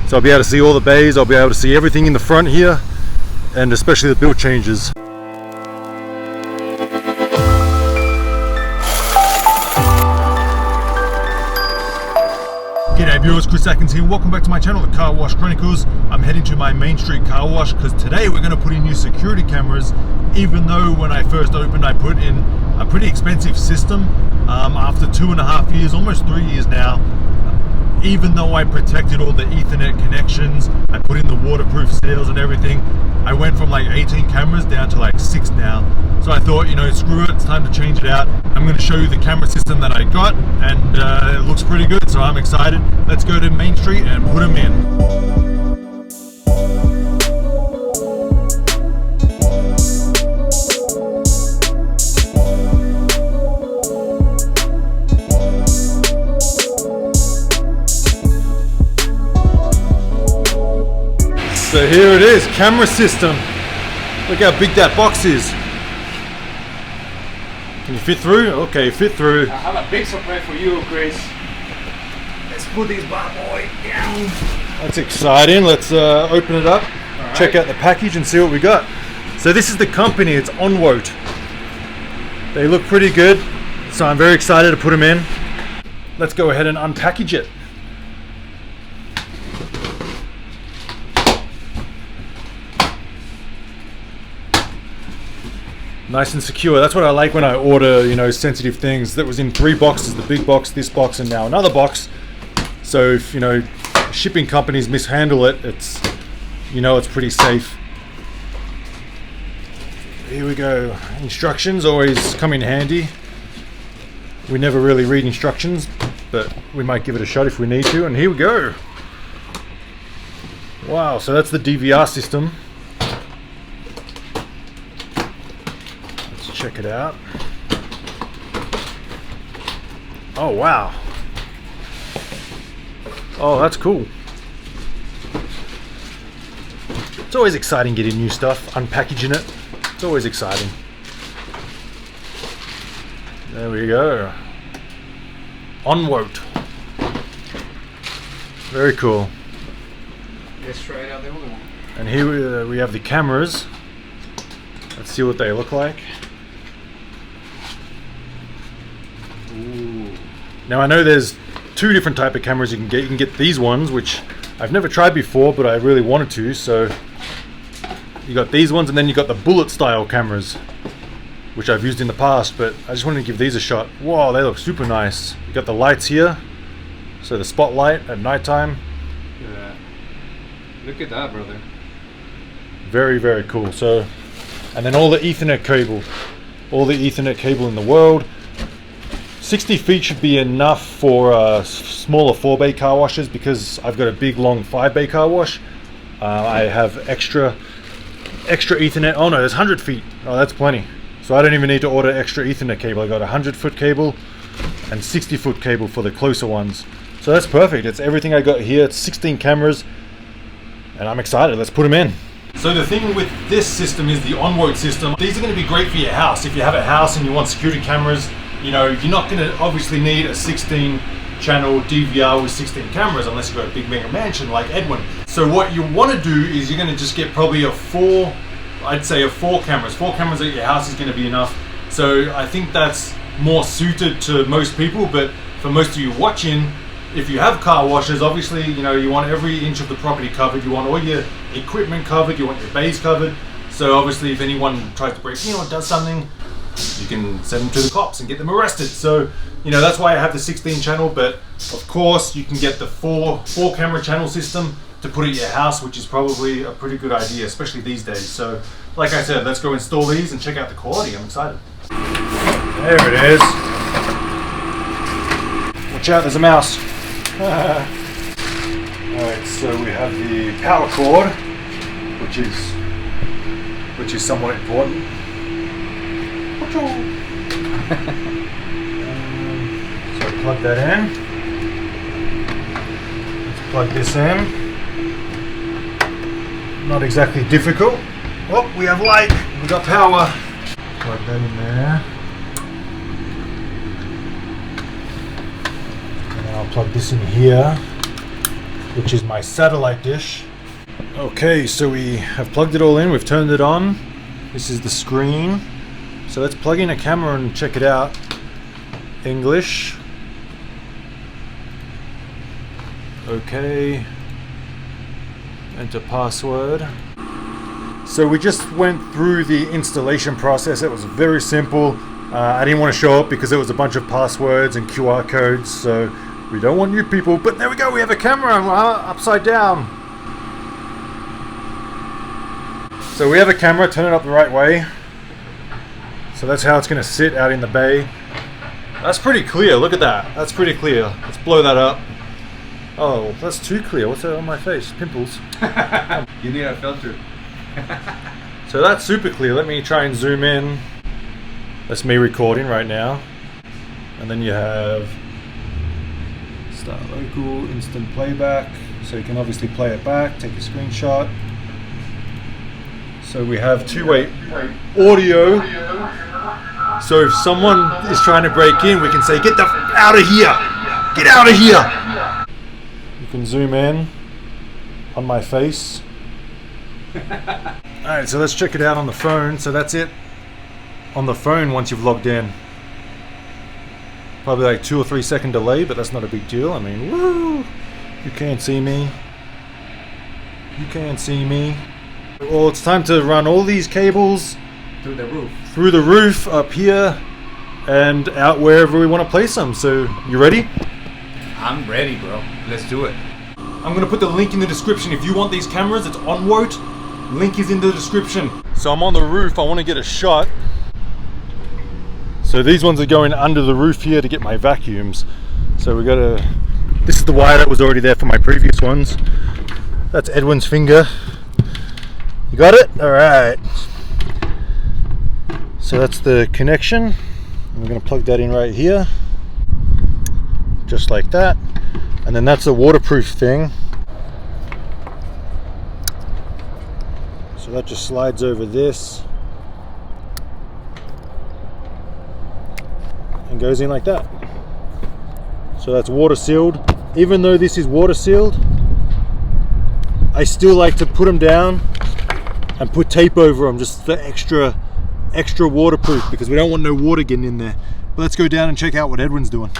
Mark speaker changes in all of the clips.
Speaker 1: So I'll be able to see all the bays, I'll be able to see everything in the front here, and especially the build changes. G'day viewers, Chris Atkins here. Welcome back to my channel, The Car Wash Chronicles. I'm heading to my Main Street car wash because today we're going to put in new security cameras, even though when I first opened I put in a pretty expensive system. After 2.5 years, almost 3 years now, even though I protected all the Ethernet connections, I put in the waterproof seals and everything, I went from like 18 cameras down to like 6 now. So I thought, you know, screw it, it's time to change it out. I'm going to show you the camera system that I got, and it looks pretty good, so I'm excited. Let's go to Main Street and put them in. So here it is, camera system. Look how big that box is. Can you fit through? Okay, fit through.
Speaker 2: I have a big surprise for you, Chris. Let's put this bad boy down.
Speaker 1: That's exciting. Let's open it up,
Speaker 2: right.
Speaker 1: Check out the package and see what we got. So this is the company, it's ONWOTE. They look pretty good, so I'm very excited to put them in. Let's go ahead and unpackage it. Nice and secure. That's what I like when I order, you know, sensitive things. That was in 3 boxes, the big box, this box, and now another box. So if, you know, shipping companies mishandle it, it's, you know, it's pretty safe. Here we go. Instructions always come in handy. We never really read instructions, but we might give it a shot if we need to. And here we go. Wow, so that's the DVR system. Check it out. Oh wow. Oh, that's cool. It's always exciting getting new stuff, unpackaging it. It's always exciting. There we go. ONWOTE. Very cool.
Speaker 2: Let's try it out the other one.
Speaker 1: And here we have the cameras. Let's see what they look like. Ooh. Now I know there's 2 different type of cameras you can get. You can get these ones, which I've never tried before, but I really wanted to. So you got these ones, and then you got the bullet style cameras, which I've used in the past, but I just wanted to give these a shot. Wow, they look super nice. You got the lights here, so the spotlight at nighttime.
Speaker 2: Yeah. Look at that, brother.
Speaker 1: Very, very cool. So, and then all the Ethernet cable in the world. 60 feet should be enough for smaller 4-bay car washes, because I've got a big long 5-bay car wash. I have extra Ethernet. Oh no, there's 100 feet. Oh, that's plenty. So I don't even need to order extra Ethernet cable. I got a 100-foot cable and 60-foot cable for the closer ones. So that's perfect. It's everything I got here. It's 16 cameras, and I'm excited. Let's put them in. So the thing with this system is the ONWOTE system. These are going to be great for your house. If you have a house and you want security cameras, you know, you're not going to obviously need a 16-channel DVR with 16 cameras unless you've got a big mega mansion like Edwin. So what you want to do is you're going to just get probably I'd say 4 cameras. 4 cameras at your house is going to be enough. So I think that's more suited to most people, but for most of you watching, if you have car washes, obviously, you know, you want every inch of the property covered. You want all your equipment covered. You want your bays covered. So obviously, if anyone tries to break in or does something, you can send them to the cops and get them arrested. So, you know, that's why I have the 16 channel, but of course you can get the 4 camera channel system to put at your house, which is probably a pretty good idea, especially these days. So, like I said, let's go install these and check out the quality. I'm excited. There it is. Watch out, there's a mouse. Alright, so we have the power cord, which is somewhat important. So plug that in. Let's plug this in. Not exactly difficult. Oh, we have light. We got power. Plug that in there. And I'll plug this in here. which is my satellite dish. Okay, so we have plugged it all in, we've turned it on. This is the screen. So let's plug in a camera and check it out. English. Okay. Enter password. So we just went through the installation process. It was very simple. I didn't want to show it because there was a bunch of passwords and QR codes, so we don't want you people. But there we go, we have a camera upside down. So we have a camera, turn it up the right way. So that's how it's going to sit out in the bay. That's pretty clear, look at that. That's pretty clear. Let's blow that up. Oh, that's too clear. What's that on my face? Pimples.
Speaker 2: You need a filter.
Speaker 1: So that's super clear. Let me try and zoom in. That's me recording right now. And then you have start local, instant playback. So you can obviously play it back, take a screenshot. So we have two-way audio. So if someone is trying to break in, we can say, get the out of here! Get out of here! You can zoom in on my face. Alright, so let's check it out on the phone. So that's it on the phone once you've logged in. Probably like 2 or 3 second delay, but that's not a big deal. I mean, woo! You can't see me. You can't see me. Well, it's time to run all these cables
Speaker 2: Through the roof.
Speaker 1: Through the roof, up here, and out wherever we want to place them. So, you ready?
Speaker 2: I'm ready, bro. Let's do it.
Speaker 1: I'm going to put the link in the description. If you want these cameras, it's ONWOTE. Link is in the description. So I'm on the roof, I want to get a shot. So these ones are going under the roof here to get my vacuums. So we got to, this is the wire that was already there for my previous ones. That's Edwin's finger. You got it? All right. So that's the connection. We're going to plug that in right here. Just like that. And then that's a waterproof thing. So that just slides over this and goes in like that. So that's water sealed. Even though this is water sealed, I still like to put them down and put tape over them just for extra waterproof, because we don't want no water getting in there. But let's go down and check out what Edwin's doing.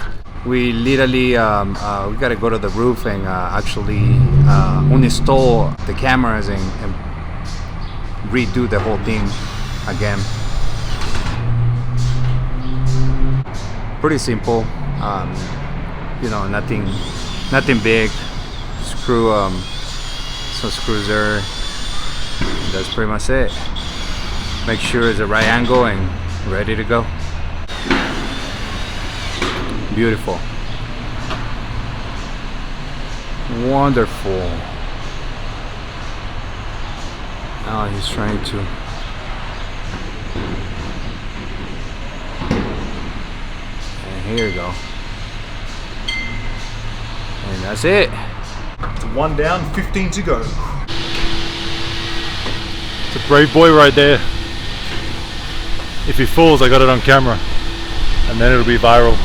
Speaker 2: We literally we got to go to the roof and actually uninstall the cameras and redo the whole thing again. Pretty simple, you know, nothing big. Screw some screws there. That's pretty much it. Make sure it's the right angle and ready to go. Beautiful. Wonderful. Now he's trying to. And here you go. And that's it.
Speaker 1: It's 1 down, 15 to go. It's a brave boy right there. If he falls, I got it on camera. And then it'll be viral.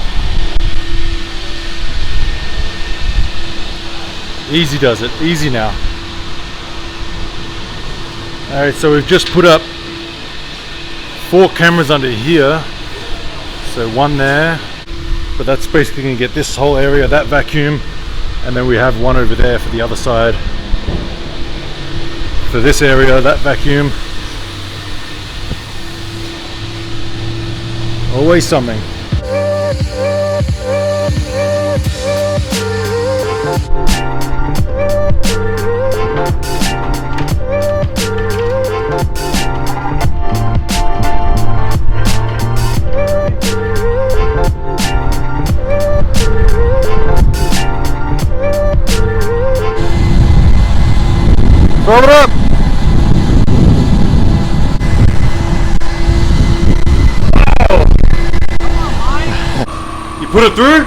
Speaker 1: Easy does it, easy now. Alright, so we've just put up 4 cameras under here. So 1 there, but that's basically going to get this whole area, that vacuum, and then we have 1 over there for the other side. For this area, that vacuum. Always something. Throw it up! Oh. You put it through?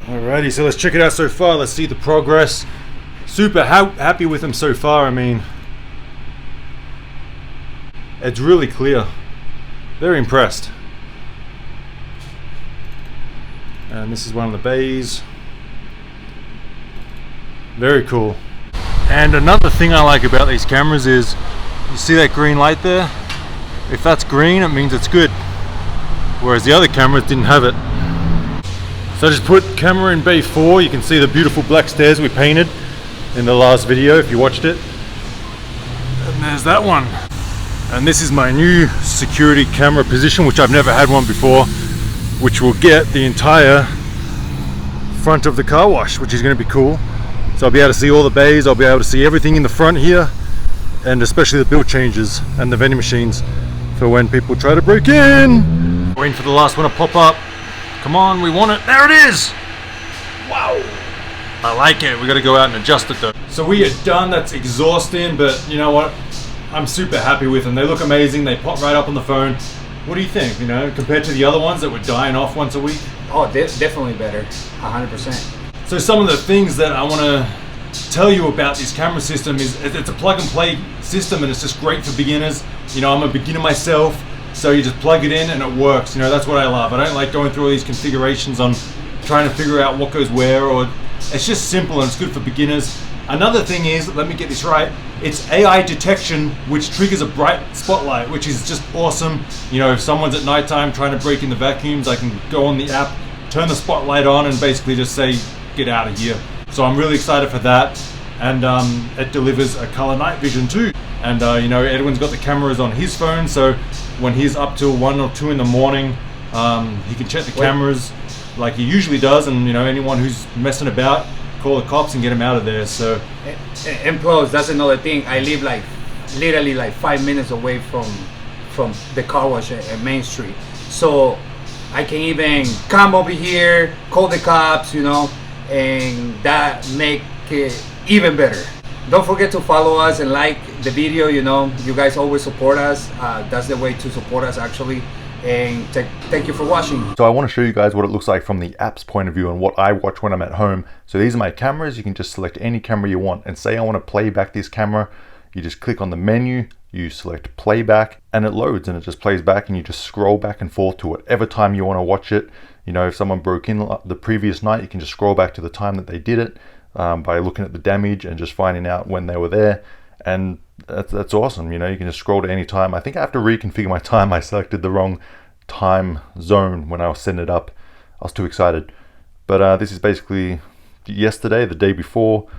Speaker 1: Alrighty, so let's check it out so far. Let's see the progress. Super happy with them so far. I mean, It's really clear. Very impressed. And this is one of the bays. Very cool. And another thing I like about these cameras is, you see that green light there? If that's green, it means it's good. Whereas the other cameras didn't have it. So I just put camera in bay 4. You can see the beautiful black stairs we painted in the last video if you watched it. And there's that one. And this is my new security camera position, which I've never had one before, which will get the entire front of the car wash, which is going to be cool. So I'll be able to see all the bays, I'll be able to see everything in the front here, and especially the bill changes and the vending machines for when people try to break in. Waiting for the last one to pop up. Come on, we want it. There it is! Wow! I like it. We got to go out and adjust it though. So we are done. That's exhausting, but you know what? I'm super happy with them. They look amazing. They pop right up on the phone. What do you think, you know, compared to the other ones that were dying off once a week?
Speaker 2: Oh, definitely better, 100%.
Speaker 1: So some of the things that I want to tell you about this camera system is it's a plug and play system, and it's just great for beginners. You know, I'm a beginner myself, so you just plug it in and it works. You know, that's what I love. I don't like going through all these configurations on trying to figure out what goes where, or it's just simple and it's good for beginners. Another thing is, let me get this right, it's AI detection, which triggers a bright spotlight, which is just awesome. You know, if someone's at nighttime trying to break in the vacuums, I can go on the app, turn the spotlight on, and basically just say, get out of here. So I'm really excited for that. And it delivers a color night vision too. And you know, Edwin's got the cameras on his phone, so when he's up till 1 or 2 in the morning, he can check the cameras like he usually does, and you know, anyone who's messing about, call the cops and get him out of there. So,
Speaker 2: and plus, that's another thing. I live like literally like 5 minutes away from the car wash at Main Street, so I can even come over here, call the cops, you know, and that make it even better. Don't forget to follow us and like the video. You know, you guys always support us. That's the way to support us actually. And thank you for watching.
Speaker 3: So I want to show you guys what it looks like from the app's point of view and what I watch when I'm at home. So these are my cameras. You can just select any camera you want and say I want to play back this camera. You just click on the menu, you select playback, and it loads and it just plays back, and you just scroll back and forth to whatever time you want to watch it. You know, if someone broke in the previous night, you can just scroll back to the time that they did it by looking at the damage and just finding out when they were there. And that's awesome. You know, you can just scroll to any time. I think I have to reconfigure my time. I selected the wrong time zone when I was setting it up. I was too excited. But this is basically yesterday, the day before,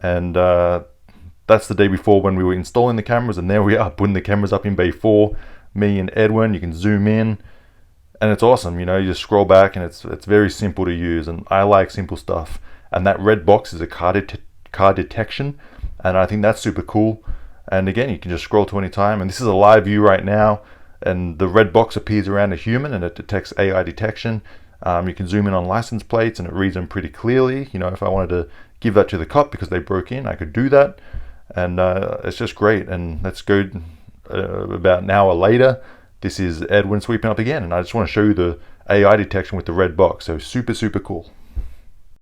Speaker 3: and that's the day before when we were installing the cameras, and there we are putting the cameras up in bay 4. Me and Edwin, you can zoom in, and it's awesome. You know, you just scroll back, and it's very simple to use, and I like simple stuff. And that red box is a car detection, and I think that's super cool. And again, you can just scroll to any time, and this is a live view right now, and the red box appears around a human and it detects AI detection. You can zoom in on license plates and it reads them pretty clearly. You know, if I wanted to give that to the cop because they broke in, I could do that. And it's just great. And let's go about an hour later. This is Edwin sweeping up again, and I just want to show you the AI detection with the red box. So super, super cool.